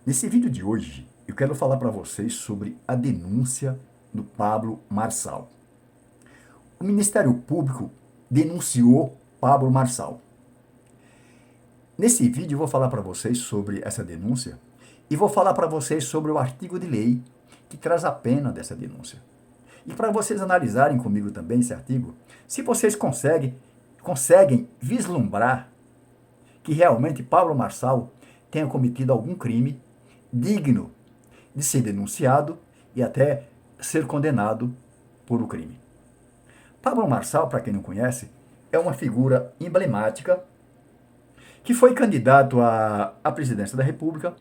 Nesse vídeo de hoje, eu quero falar para vocês sobre a denúncia do Pablo Marçal. O Ministério Público denunciou Pablo Marçal. Nesse vídeo eu vou falar para vocês sobre essa denúncia e vou falar para vocês sobre o artigo de lei que traz a pena dessa denúncia. E para vocês analisarem comigo também esse artigo, se vocês conseguem vislumbrar que realmente Pablo Marçal tenha cometido algum crime digno de ser denunciado e até ser condenado por o crime. Pablo Marçal, para quem não conhece, é uma figura emblemática que foi candidato à presidência da República,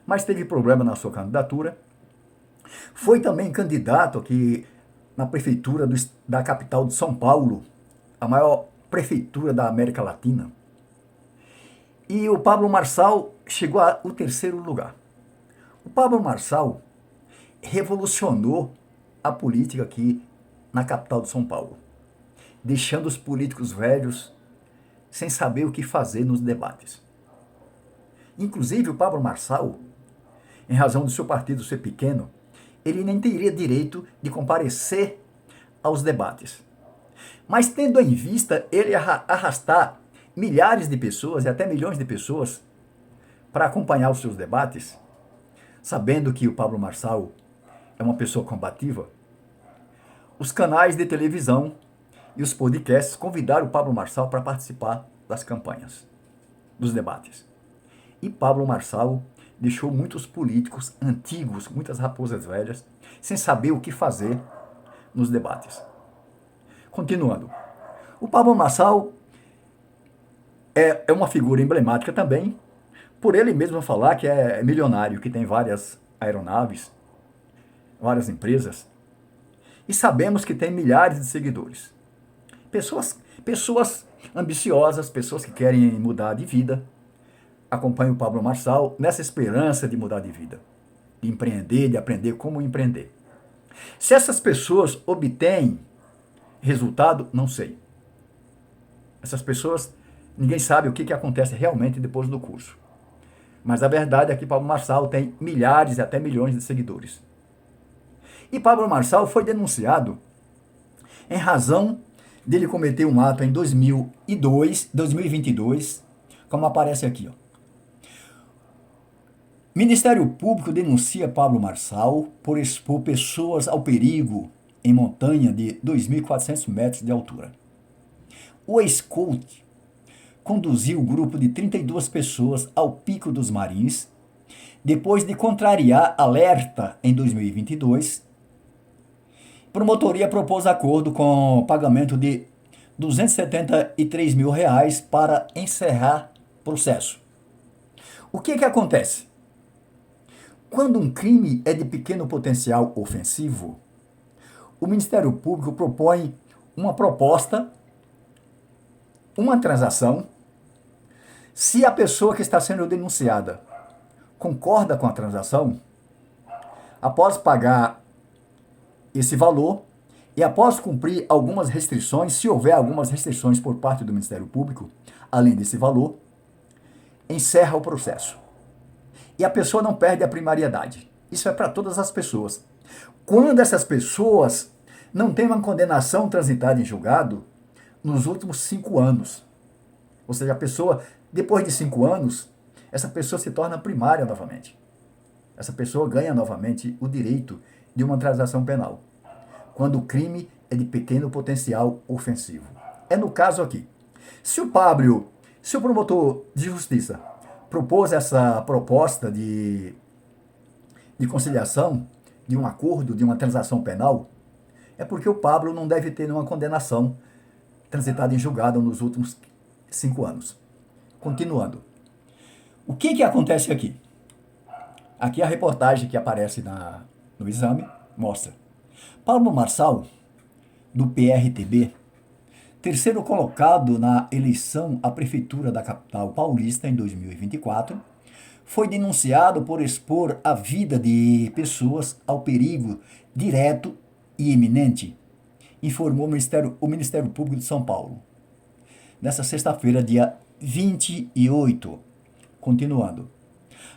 mas teve problema na sua candidatura. Foi também candidato aqui na prefeitura da capital de São Paulo, a maior prefeitura da América Latina. E o Pablo Marçal chegou ao terceiro lugar. O Pablo Marçal revolucionou a política aqui na capital de São Paulo, deixando os políticos velhos sem saber o que fazer nos debates. Inclusive, o Pablo Marçal, em razão do seu partido ser pequeno, ele nem teria direito de comparecer aos debates. Mas tendo em vista ele arrastar milhares de pessoas e até milhões de pessoas para acompanhar os seus debates, sabendo que o Pablo Marçal é uma pessoa combativa, os canais de televisão e os podcasts convidaram o Pablo Marçal para participar das campanhas, dos debates. E Pablo Marçal deixou muitos políticos antigos, muitas raposas velhas, sem saber o que fazer nos debates. Continuando, o Pablo Marçal é uma figura emblemática também, por ele mesmo falar que é milionário, que tem várias aeronaves, várias empresas, e sabemos que tem milhares de seguidores. Pessoas ambiciosas, pessoas que querem mudar de vida, acompanham o Pablo Marçal nessa esperança de mudar de vida, de empreender, de aprender como empreender. Se essas pessoas obtêm resultado, não sei. Essas pessoas, ninguém sabe o que acontece realmente depois do curso. Mas a verdade é que Pablo Marçal tem milhares e até milhões de seguidores. E Pablo Marçal foi denunciado em razão dele cometer um ato em 2022, como aparece aqui. Ó. Ministério Público denuncia Pablo Marçal por expor pessoas ao perigo em montanha de 2.400 metros de altura. O ex-coach conduziu o grupo de 32 pessoas ao Pico dos Marins, depois de contrariar alerta em 2022. Promotoria propôs acordo com pagamento de R$ 273 mil para encerrar processo. O que acontece? Quando um crime é de pequeno potencial ofensivo, o Ministério Público propõe uma proposta, uma transação. Se a pessoa que está sendo denunciada concorda com a transação, após pagar esse valor e após cumprir algumas restrições, se houver algumas restrições por parte do Ministério Público, além desse valor, encerra o processo. E a pessoa não perde a primariedade. Isso é para todas as pessoas. Quando essas pessoas não têm uma condenação transitada em julgado nos últimos 5 anos. Ou seja, a pessoa, depois de 5 anos, essa pessoa se torna primária novamente. Essa pessoa ganha novamente o direito de uma transação penal, quando o crime é de pequeno potencial ofensivo. É no caso aqui. Se o promotor de justiça propôs essa proposta de conciliação, de um acordo, de uma transação penal, é porque o Pablo não deve ter nenhuma condenação transitada em julgado nos últimos 5 anos. Continuando. O que acontece aqui? Aqui a reportagem que aparece no exame mostra. Pablo Marçal, do PRTB, terceiro colocado na eleição à prefeitura da capital paulista em 2024, foi denunciado por expor a vida de pessoas ao perigo direto e iminente, informou o Ministério Público de São Paulo. Nessa sexta-feira, dia 28. Continuando.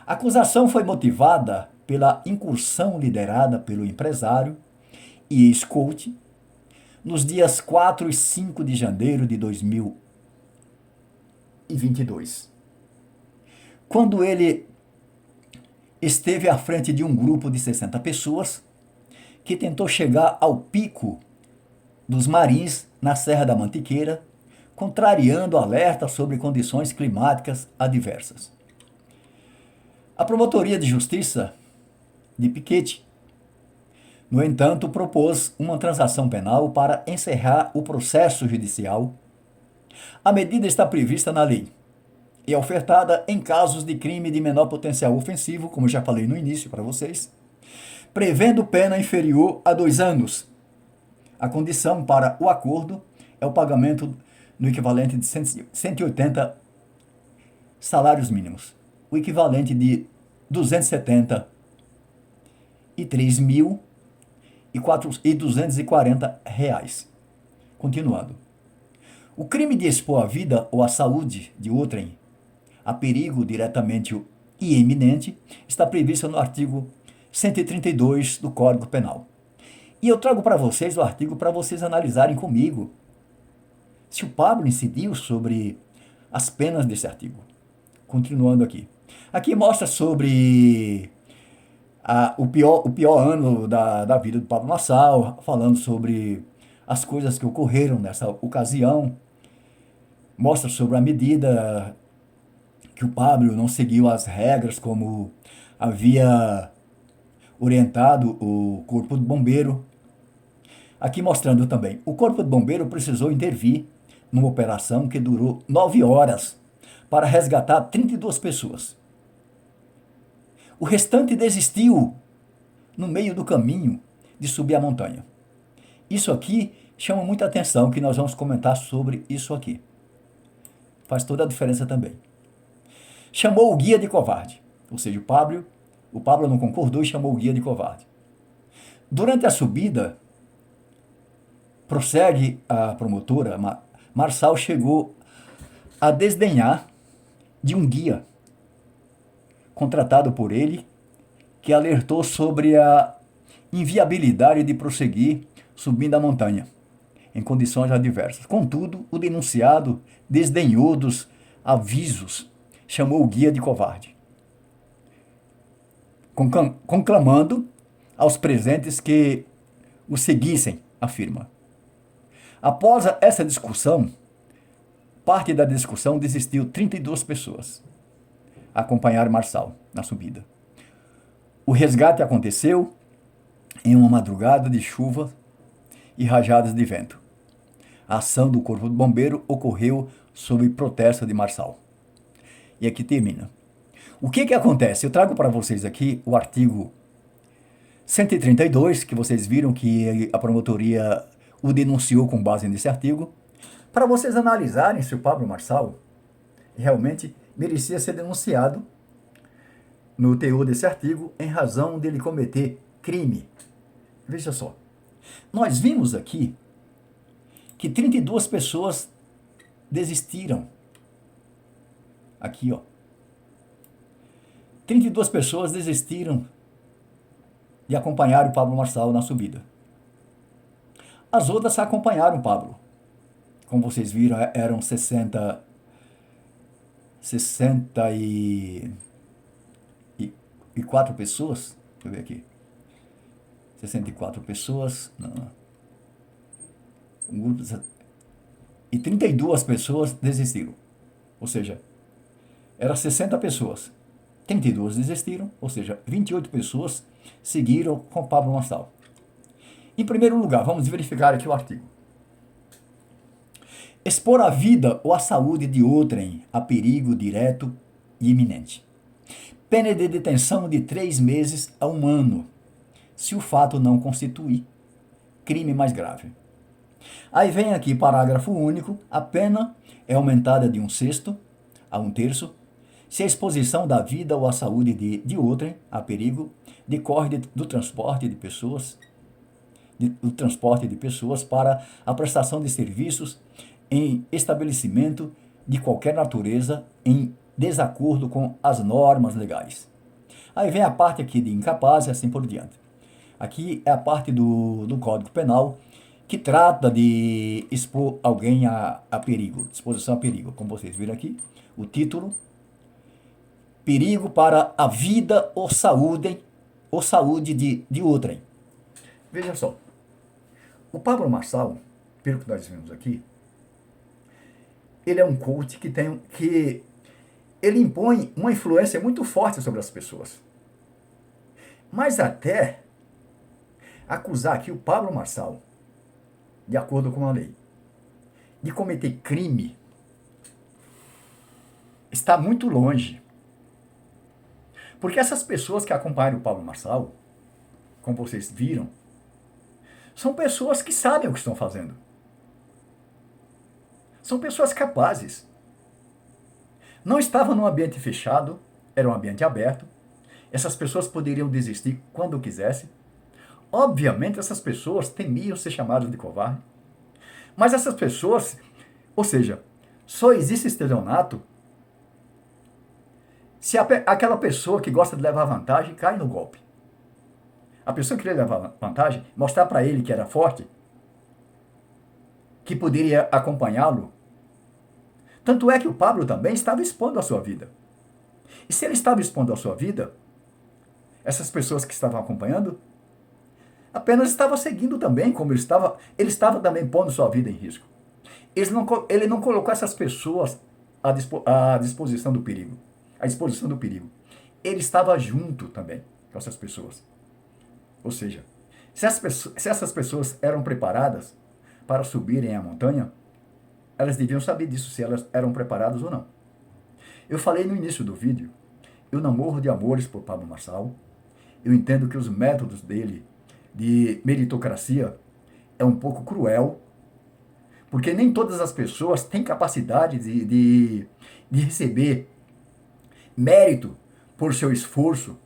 A acusação foi motivada pela incursão liderada pelo empresário e ex-coach nos dias 4 e 5 de janeiro de 2022, quando ele esteve à frente de um grupo de 60 pessoas que tentou chegar ao pico dos Marins na Serra da Mantiqueira, contrariando alerta sobre condições climáticas adversas. A Promotoria de Justiça de Piquete, no entanto, propôs uma transação penal para encerrar o processo judicial. A medida está prevista na lei e é ofertada em casos de crime de menor potencial ofensivo, como eu já falei no início para vocês, prevendo pena inferior a 2 anos. A condição para o acordo é o pagamento no equivalente de 180 salários mínimos, o equivalente de 273.240 reais. Continuando. O crime de expor a vida ou a saúde de outrem a perigo diretamente e iminente está previsto no artigo 132 do Código Penal. E eu trago para vocês o artigo para vocês analisarem comigo se o Pablo incidiu sobre as penas desse artigo. Continuando aqui. Aqui mostra sobre o pior ano da vida do Pablo Marçal, falando sobre as coisas que ocorreram nessa ocasião. Mostra sobre a medida que o Pablo não seguiu as regras como havia orientado o Corpo de Bombeiro. Aqui mostrando também, o Corpo de Bombeiro precisou intervir numa operação que durou 9 horas para resgatar 32 pessoas. O restante desistiu no meio do caminho de subir a montanha. Isso aqui chama muita atenção, que nós vamos comentar sobre isso aqui. Faz toda a diferença também. Chamou o guia de covarde, ou seja, o Pablo não concordou e chamou o guia de covarde. Durante a subida, prossegue a promotora, Marçal chegou a desdenhar de um guia contratado por ele, que alertou sobre a inviabilidade de prosseguir subindo a montanha, em condições adversas. Contudo, o denunciado desdenhou dos avisos, chamou o guia de covarde, conclamando aos presentes que o seguissem, afirma. Após essa discussão, parte da discussão desistiu 32 pessoas a acompanhar Marçal na subida. O resgate aconteceu em uma madrugada de chuva e rajadas de vento. A ação do Corpo de Bombeiro ocorreu sob protesto de Marçal. E aqui termina. O que acontece? Eu trago para vocês aqui o artigo 132, que vocês viram que a promotoria o denunciou com base nesse artigo, para vocês analisarem se o Pablo Marçal realmente merecia ser denunciado no teor desse artigo em razão dele cometer crime. Veja só. Nós vimos aqui que 32 pessoas desistiram. Aqui, ó. 32 pessoas desistiram de acompanhar o Pablo Marçal na subida. As outras acompanharam o Pablo. Como vocês viram, eram 64 pessoas. Deixa eu ver aqui. 64 pessoas. Não. Um grupo e 32 pessoas desistiram. Ou seja, eram 60 pessoas. 32 desistiram, ou seja, 28 pessoas seguiram com Pablo Marçal. Em primeiro lugar, vamos verificar aqui o artigo. Expor a vida ou a saúde de outrem a perigo direto e iminente. Pena de detenção de 3 meses a 1 ano, se o fato não constituir crime mais grave. Aí vem aqui parágrafo único, a pena é aumentada de 1/6 a 1/3, se a exposição da vida ou a saúde de outrem a perigo decorre do transporte de pessoas para a prestação de serviços em estabelecimento de qualquer natureza em desacordo com as normas legais. Aí vem a parte aqui de incapaz e assim por diante. Aqui é a parte do Código Penal que trata de expor alguém a perigo, exposição a perigo. Como vocês viram aqui, o título: perigo para a vida ou saúde de outrem. Veja só, o Pablo Marçal, pelo que nós vimos aqui, ele é um coach que ele impõe uma influência muito forte sobre as pessoas. Mas até acusar aqui o Pablo Marçal, de acordo com a lei, de cometer crime, está muito longe. Porque essas pessoas que acompanham o Pablo Marçal, como vocês viram, são pessoas que sabem o que estão fazendo. São pessoas capazes. Não estavam num ambiente fechado, era um ambiente aberto. Essas pessoas poderiam desistir quando quisessem. Obviamente, essas pessoas temiam ser chamadas de covarde. Mas essas pessoas, ou seja, só existe estelionato se aquela pessoa que gosta de levar vantagem cai no golpe. A pessoa que queria levar vantagem, mostrar para ele que era forte, que poderia acompanhá-lo. Tanto é que o Pablo também estava expondo a sua vida. E se ele estava expondo a sua vida, essas pessoas que estavam acompanhando apenas estavam seguindo também, como ele estava também pondo sua vida em risco. Ele não colocou essas pessoas à disposição do perigo. À exposição do perigo. Ele estava junto também com essas pessoas. Ou seja, se essas pessoas eram preparadas para subirem a montanha, elas deviam saber disso, se elas eram preparadas ou não. Eu falei no início do vídeo, eu não morro de amores por Pablo Marçal. Eu entendo que os métodos dele de meritocracia é um pouco cruel, porque nem todas as pessoas têm capacidade de receber mérito por seu esforço.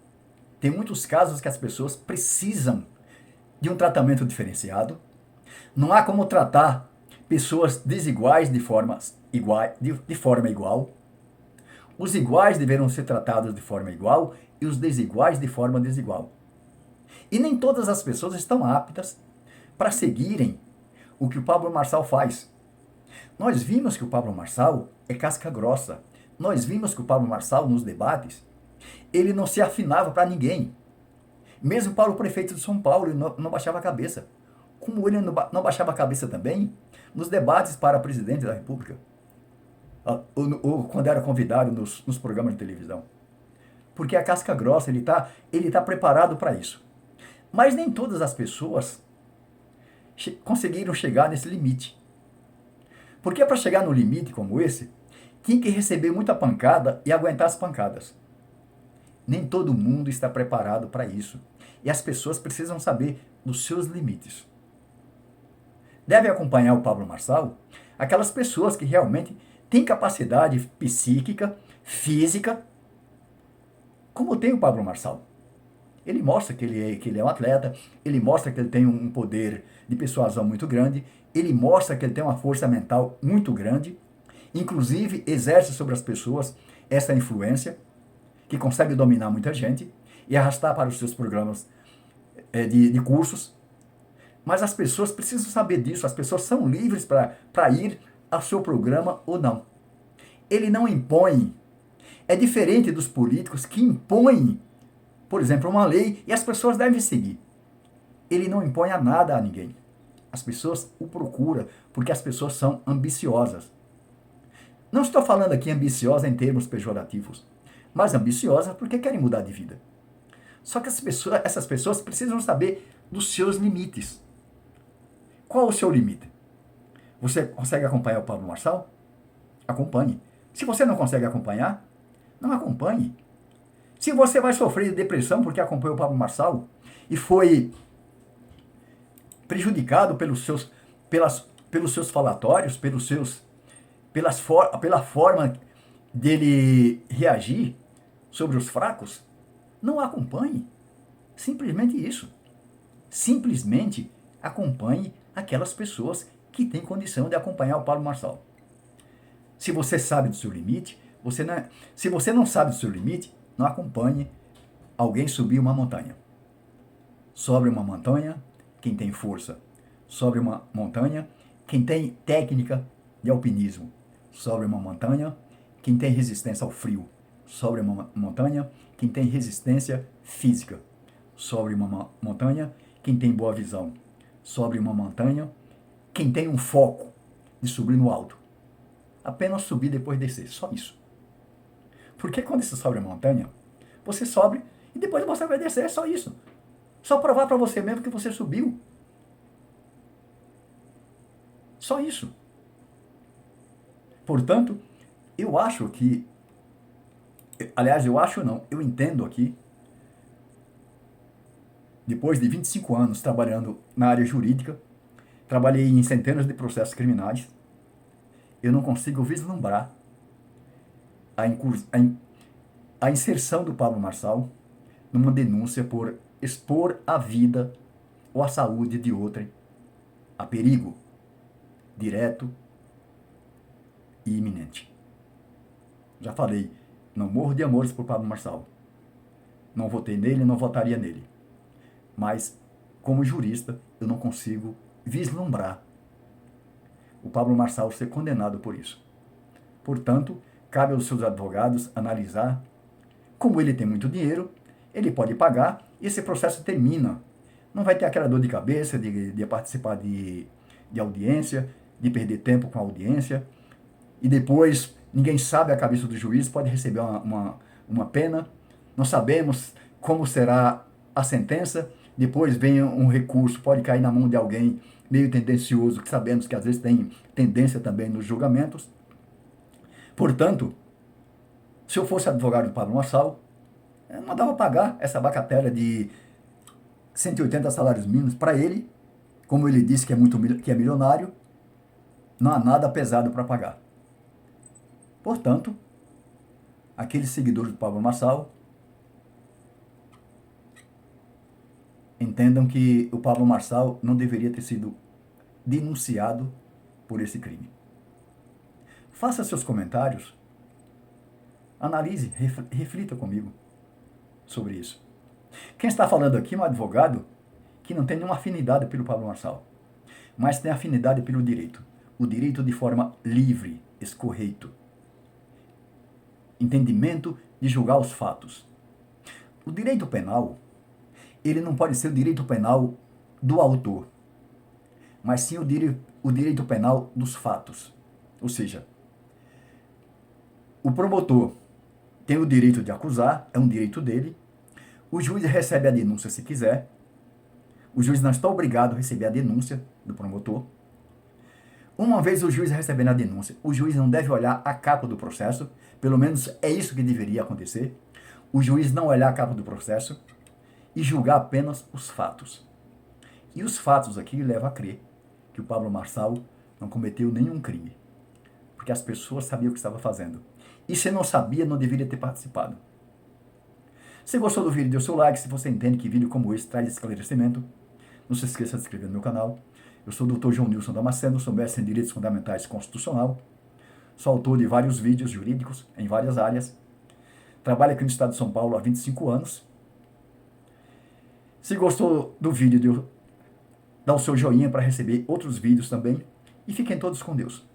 Tem muitos casos que as pessoas precisam de um tratamento diferenciado. Não há como tratar pessoas desiguais de forma igual. Os iguais deverão ser tratados de forma igual e os desiguais de forma desigual. E nem todas as pessoas estão aptas para seguirem o que o Pablo Marçal faz. Nós vimos que o Pablo Marçal é casca grossa. Nós vimos que o Pablo Marçal, nos debates, ele não se afinava para ninguém. Mesmo para o prefeito de São Paulo, ele não baixava a cabeça. Como ele não baixava a cabeça também nos debates para presidente da República. Ou quando era convidado nos programas de televisão. Porque a casca grossa, ele tá preparado para isso. Mas nem todas as pessoas conseguiram chegar nesse limite. Porque para chegar no limite como esse, tinha que receber muita pancada e aguentar as pancadas. Nem todo mundo está preparado para isso. E as pessoas precisam saber dos seus limites. Deve acompanhar o Pablo Marçal aquelas pessoas que realmente têm capacidade psíquica, física, como tem o Pablo Marçal. Ele mostra que ele é um atleta, ele mostra que ele tem um poder de persuasão muito grande, ele mostra que ele tem uma força mental muito grande, inclusive exerce sobre as pessoas essa influência, que consegue dominar muita gente e arrastar para os seus programas de cursos. Mas as pessoas precisam saber disso, as pessoas são livres para ir ao seu programa ou não. Ele não impõe. É diferente dos políticos que impõem, por exemplo, uma lei e as pessoas devem seguir. Ele não impõe a nada a ninguém. As pessoas o procuram porque as pessoas são ambiciosas. Não estou falando aqui ambiciosa em termos pejorativos, mas ambiciosas porque querem mudar de vida. Só que essas pessoas precisam saber dos seus limites. Qual o seu limite? Você consegue acompanhar o Pablo Marçal? Acompanhe. Se você não consegue acompanhar, não acompanhe. Se você vai sofrer de depressão porque acompanhou o Pablo Marçal e foi prejudicado pelos seus falatórios, pela forma dele reagir sobre os fracos, não acompanhe. Simplesmente isso. Simplesmente acompanhe aquelas pessoas que têm condição de acompanhar o Pablo Marçal. Se você sabe do seu limite, Se você não sabe do seu limite, não acompanhe alguém subir uma montanha. Sobre uma montanha, quem tem força. Sobre uma montanha, quem tem técnica de alpinismo. Sobre uma montanha, quem tem resistência ao frio. Sobre uma montanha, quem tem resistência física. Sobre uma montanha, quem tem boa visão. Sobre uma montanha, quem tem um foco de subir no alto. Apenas subir e depois descer, só isso. Porque quando você sobe a montanha, você sobe e depois você vai descer, é só isso. Só provar para você mesmo que você subiu. Só isso. Portanto, eu acho que, aliás, eu acho não, eu entendo aqui, depois de 25 anos trabalhando na área jurídica, trabalhei em centenas de processos criminais, eu não consigo vislumbrar a inserção do Pablo Marçal numa denúncia por expor a vida ou a saúde de outrem a perigo direto e iminente. Já falei, não morro de amores por Pablo Marçal. Não votei nele, não votaria nele. Mas, como jurista, eu não consigo vislumbrar o Pablo Marçal ser condenado por isso. Portanto, cabe aos seus advogados analisar. Como ele tem muito dinheiro, ele pode pagar e esse processo termina. Não vai ter aquela dor de cabeça de participar de audiência, de perder tempo com a audiência, e depois ninguém sabe a cabeça do juiz, pode receber uma pena, não sabemos como será a sentença, depois vem um recurso, pode cair na mão de alguém meio tendencioso, que sabemos que às vezes tem tendência também nos julgamentos. Portanto, se eu fosse advogado do Pablo Marçal, eu mandava pagar essa bagatela de 180 salários mínimos para ele, como ele disse que é milionário, não há nada pesado para pagar. Portanto, aqueles seguidores do Pablo Marçal entendam que o Pablo Marçal não deveria ter sido denunciado por esse crime. Faça seus comentários, analise, reflita comigo sobre isso. Quem está falando aqui é um advogado que não tem nenhuma afinidade pelo Pablo Marçal, mas tem afinidade pelo direito. O direito de forma livre, escorreito. Entendimento de julgar os fatos. O direito penal, ele não pode ser o direito penal do autor, mas sim o direito penal dos fatos. Ou seja, o promotor tem o direito de acusar, é um direito dele, o juiz recebe a denúncia se quiser, o juiz não está obrigado a receber a denúncia do promotor. Uma vez o juiz recebendo a denúncia, o juiz não deve olhar a capa do processo, pelo menos é isso que deveria acontecer. O juiz não olhar a capa do processo e julgar apenas os fatos. E os fatos aqui levam a crer que o Pablo Marçal não cometeu nenhum crime, porque as pessoas sabiam o que estava fazendo. E se não sabia, não deveria ter participado. Se gostou do vídeo, dê o seu like. Se você entende que vídeo como esse traz esclarecimento, não se esqueça de se inscrever no meu canal. Eu sou o Dr. João Nilson Damasceno, sou mestre em Direitos Fundamentais Constitucional, sou autor de vários vídeos jurídicos em várias áreas, trabalho aqui no estado de São Paulo há 25 anos. Se gostou do vídeo, dá o seu joinha para receber outros vídeos também, e fiquem todos com Deus.